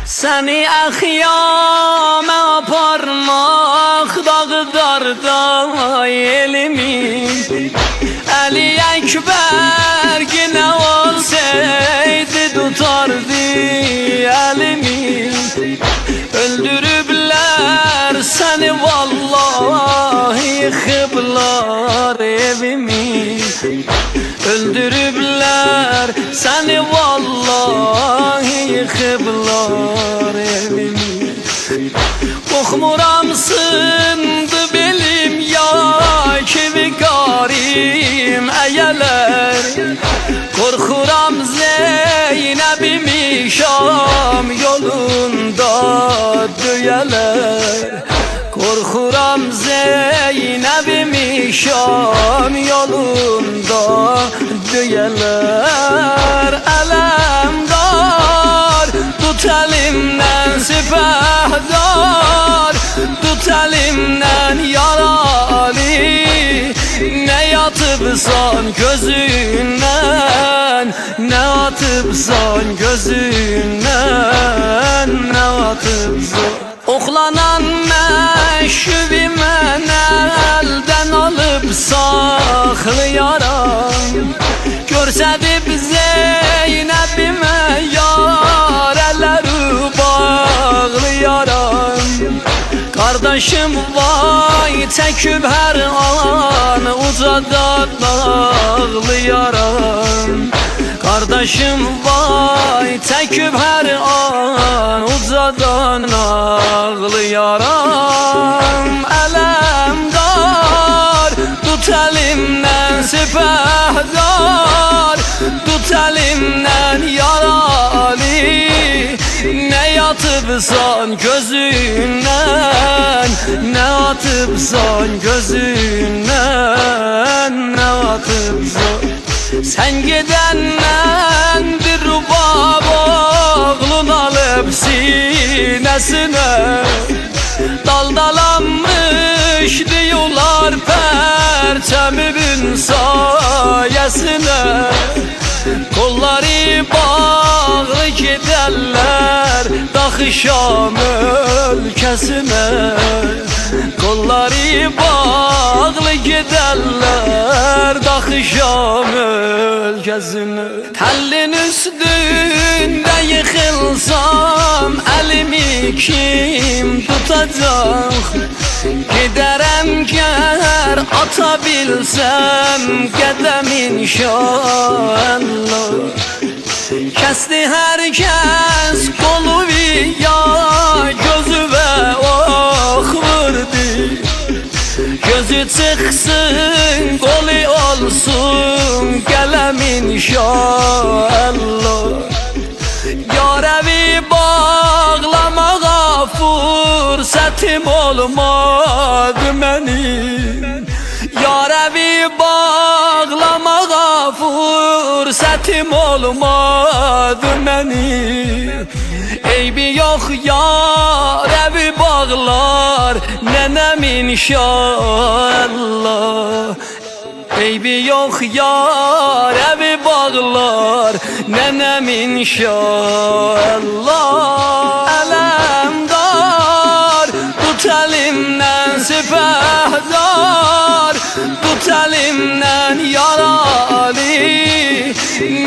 Seni əxyamə aparmaq dağdarda elimin Əli Əkbər yenə olsaydı tutardı elimi Öldürüblər səni vallahi yıxıblar evimi Öldürüblər səni vallahi yıxıblar evimi Qorxmuram sındı belim ya kimi qarim əyələr Qorxuram Zeynəbimi Şam yolunda döyələr Qorxuram Zeynəbimi Şam yolunda döyələr Ələmdar tut əlimdən sipahdar Tut əlimdən yaralı Ne yatıbsan gözündən Ne atıbsan gözündən Ne atıbsan Oxlanan məşvi mənə əldən alıb saxlayaram Görsədib Zeynəbimə yarələri bağlayaram Qardaşım vay çəkib hər an ucadan ağlayaram Qardaşım vay çəkib hər an ucadan ağlayaram Ələmdar tut əlimdən sipahdar Tut əlimdən yaralı Ne yatıbsan gözündən Ne atıbsan gözündən Ne atıbsan Sen gedəndən bir rubab oğlun alıp sinesine Daldalanmış diyorlar perçemimin sayesine Kolları bağlı giderler Daxı Şam ölkesine Kolları bağlı giderler Daxı Şam ölkesine Tellin üstünde yıkılsam Elimi kim tutacak Giderem ger atabilsem Gedem inşallah Kesti herkes kolu ya gözü ve ok vurdu Gözü çıksın kolu olsun Gelem inşallah Yarevi bağlamağa fırsatım olmadı benim Yarevi bağlamağa fırsatım olmadı benim Eybi yok yarevi bağlar nenem inşallah Eybi yok yarevi bağlar nenem inşallah Ələmdar tut əlimdən sipahdar Tut əlimdən yaralı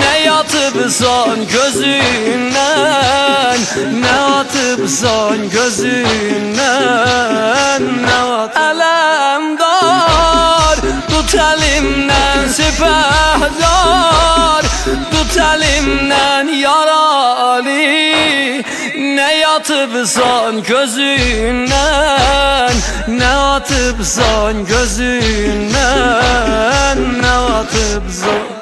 Ne yatıbsan gözündən Ne atıbsan gözündən Ne atıbsan Ələmdar tut əlimdən sipahdar Tut əlimdən yaralı Ne yatıbsan gözündən Ne atıbsan gözündən Ne atıbsan